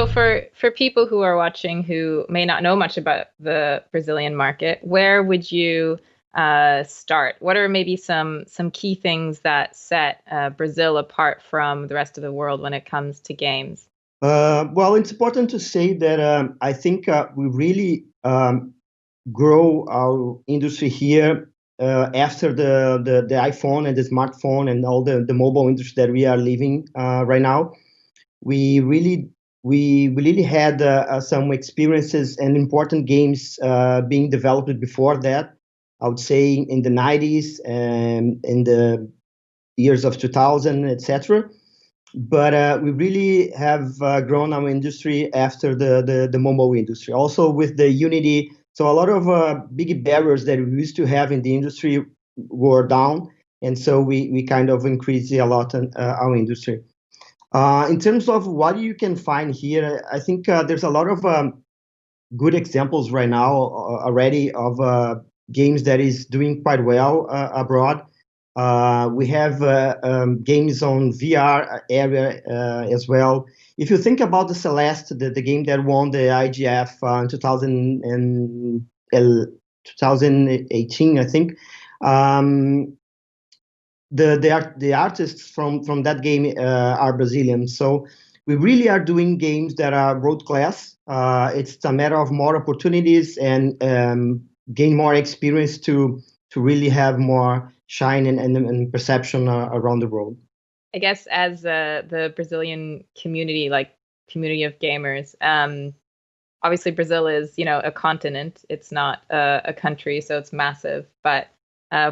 So for people who are watching who may not know much about the Brazilian market, where would you start? What are maybe some key things that set Brazil apart from the rest of the world when it comes to games? Well, it's important to say that I think we really grow our industry here after the iPhone and the smartphone and all the mobile industry that we are living right now. We really had some experiences and important games being developed before that. I would say in the 90s and in the years of 2000, etc. But we really have grown our industry after the mobile industry. Also with the Unity, so a lot of big barriers that we used to have in the industry were down, and so we kind of increased a lot in our industry. In terms of what you can find here, I think there's a lot of good examples right now already of games that is doing quite well abroad. We have games on VR area as well. If you think about the Celeste, the game that won the IGF in 2018, I think, the artists from that game are Brazilian. So we really are doing games that are world class. It's a matter of more opportunities and gain more experience to really have more shine and perception around the world. I guess as the Brazilian community, like community of gamers, obviously Brazil is, a continent. It's not a country, so it's massive. But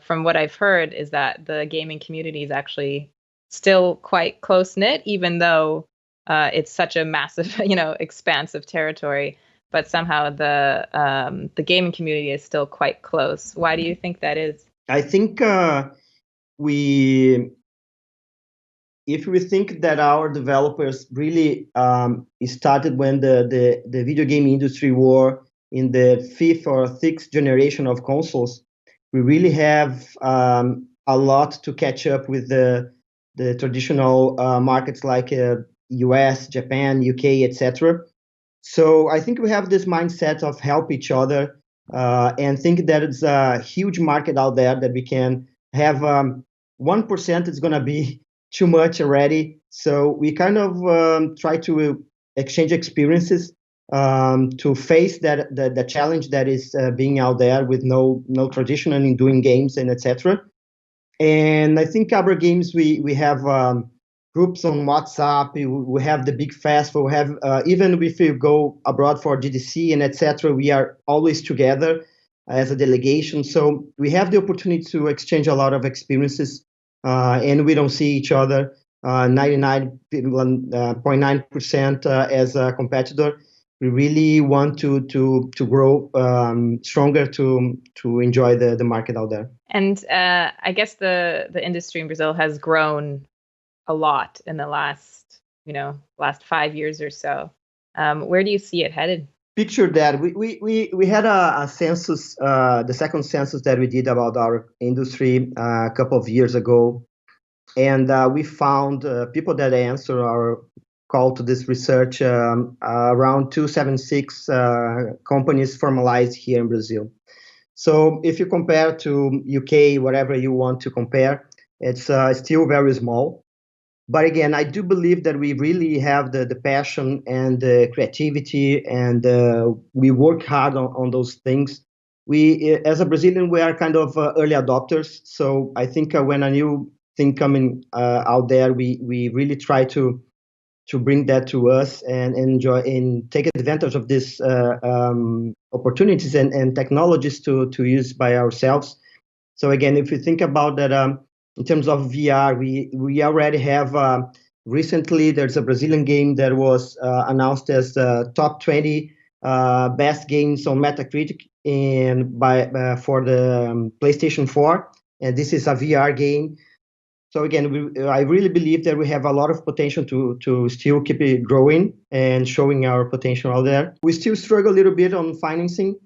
from what I've heard is that the gaming community is actually still quite close knit, even though it's such a massive, expansive territory. But somehow the gaming community is still quite close. Why do you think that is? I think if we think that our developers really started when the video game industry were in the fifth or sixth generation of consoles, we really have a lot to catch up with the traditional markets like US, Japan, UK, etc. So I think we have this mindset of help each other and think that it's a huge market out there that we can have 1% is going to be too much already. So we kind of try to exchange experiences to face the challenge that is being out there with no tradition in doing games and etc. And I think Abragames, we have groups on WhatsApp. We have the big festival. We have even if you go abroad for GDC and etc. We are always together as a delegation. So we have the opportunity to exchange a lot of experiences, and we don't see each other 99.9% as a competitor. We really want to grow stronger to enjoy the market out there. And I guess the industry in Brazil has grown a lot in the last 5 years or so. Where do you see it headed? Picture that we had a census, the second census that we did about our industry a couple of years ago, and we found people that answer our call to this research around 276 companies formalized here in Brazil. So if you compare to UK, whatever you want to compare, it's still very small. But again, I do believe that we really have the passion and the creativity, and we work hard on those things. We, as a Brazilian, we are kind of early adopters. So I think when a new thing coming out there, we really try to bring that to us and enjoy and take advantage of these opportunities and technologies to use by ourselves. So again, if you think about that, in terms of VR, we already have recently there's a Brazilian game that was announced as the top 20 best games on Metacritic for the PlayStation 4, and this is a VR game. So again, I really believe that we have a lot of potential to still keep it growing and showing our potential out there. We still struggle a little bit on financing,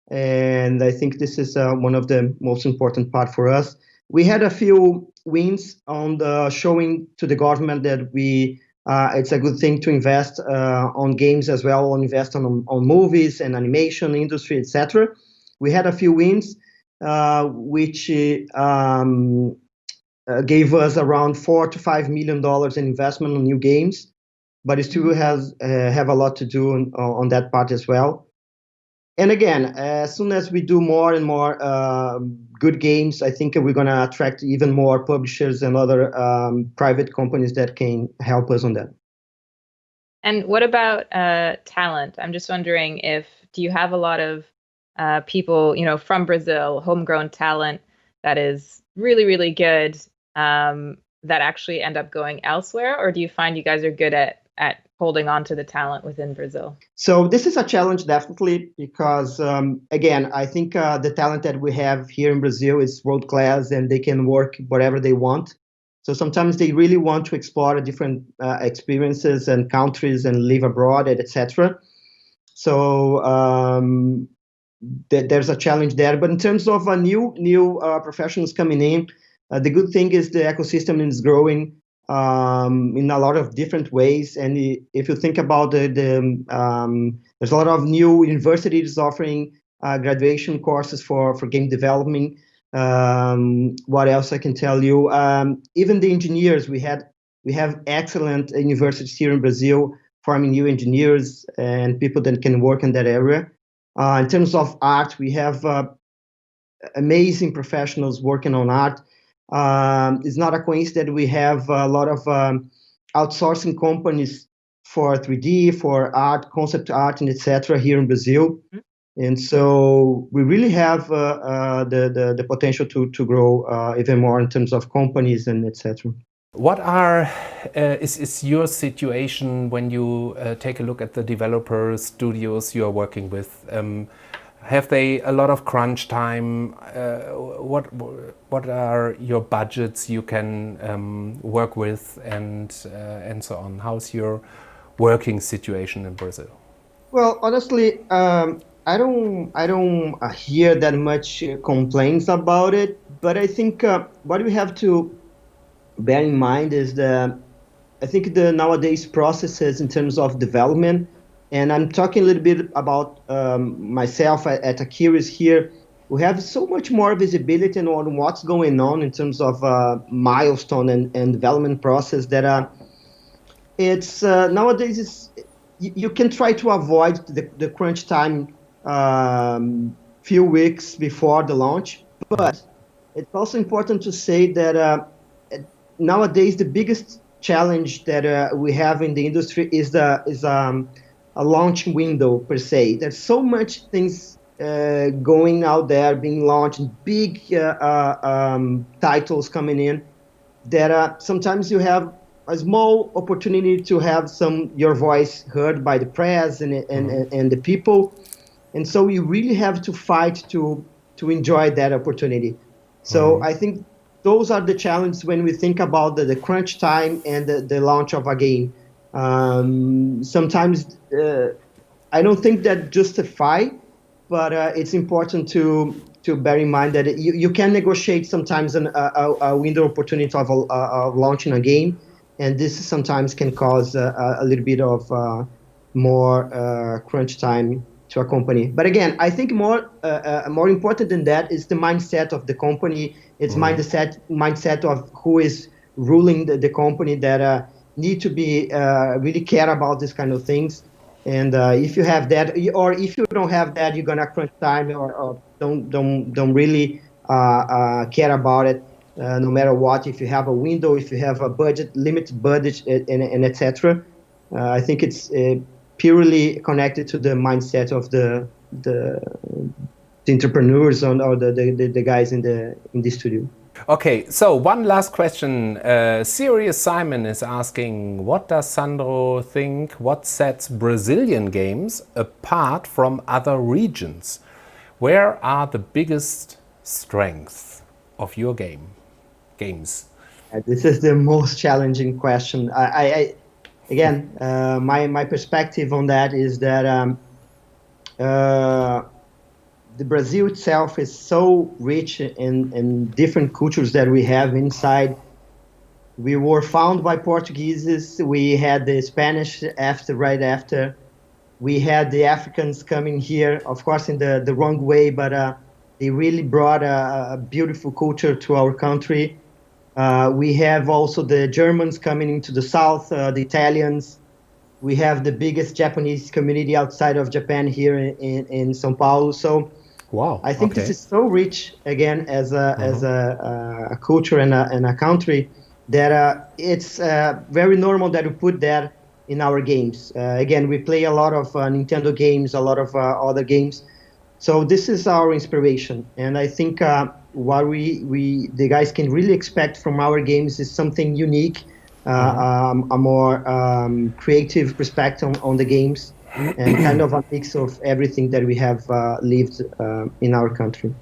and I think this is one of the most important part for us. We had a few wins on the showing to the government that we It's a good thing to invest on games as well, or invest on movies and animation industry, etc. We had a few wins, which gave us around $4 to $5 million in investment on new games, but it still has have a lot to do on that part as well. And again, as soon as we do more and more good games, I think we're going to attract even more publishers and other private companies that can help us on that. And what about talent? I'm just wondering do you have a lot of people, from Brazil, homegrown talent that is really, really good, that actually end up going elsewhere? Or do you find you guys are good at holding on to the talent within Brazil? So this is a challenge, definitely, because again, I think the talent that we have here in Brazil is world class, and they can work whatever they want. So sometimes they really want to explore different experiences and countries and live abroad, etc. So there's a challenge there. But in terms of new professionals coming in, the good thing is the ecosystem is growing in a lot of different ways. And if you think about there's a lot of new universities offering graduation courses for game development. What else I can tell you? Even the engineers, we have excellent universities here in Brazil forming new engineers and people that can work in that area. In terms of art, we have amazing professionals working on art. It's not a coincidence that we have a lot of outsourcing companies for 3D, for art, concept art, and etc. here in Brazil. Mm-hmm. And so we really have the potential to grow even more in terms of companies and etc. What is your situation when you take a look at the developer studios you are working with? Have they a lot of crunch time? What are your budgets you can work with, and so on? How's your working situation in Brazil? Well, honestly, I don't hear that much complaints about it. But I think what we have to bear in mind is I think the nowadays processes in terms of development. And I'm talking a little bit about myself at Akiris here. We have so much more visibility on what's going on in terms of milestone and development process that it's nowadays you can try to avoid the crunch time few weeks before the launch. But it's also important to say that nowadays the biggest challenge that we have in the industry is a launch window per se. There's so much things going out there, being launched, big titles coming in, that sometimes you have a small opportunity to have your voice heard by the press and the people, and so you really have to fight to enjoy that opportunity. So I think those are the challenges when we think about the crunch time and the launch of a game. Sometimes I don't think that justify, but it's important to bear in mind that you can negotiate sometimes a window opportunity of launching a game, and this sometimes can cause a little bit of more crunch time to a company. But again, I think more important than that is the mindset of the company. It's mindset of who is ruling the company that need to be really care about this kind of things. And if you have that, or if you don't have that, you're gonna crunch time or don't really care about it, no matter what. If you have a window, if you have a limited budget, and etc. I think it's purely connected to the mindset of the entrepreneurs or the guys in the studio. Okay, so one last question. Serious Simon is asking, what does Sandro think, what sets Brazilian games apart from other regions? Where are the biggest strengths of your games? This is the most challenging question. Again, my perspective on that is that the Brazil itself is so rich in different cultures that we have inside, We were founded by Portuguese. We had the Spanish right after. We had the Africans coming here, of course, in the wrong way, but they really brought a beautiful culture to our country. We have also the Germans coming into the south, the Italians. We have the biggest Japanese community outside of Japan here in São Paulo. So wow, I think this is so rich again as a culture and a country that it's very normal that we put that in our games. Again, we play a lot of Nintendo games, a lot of other games. So this is our inspiration, and I think what the guys can really expect from our games is something unique, a more creative perspective on the games, and kind of a mix of everything that we have lived in our country.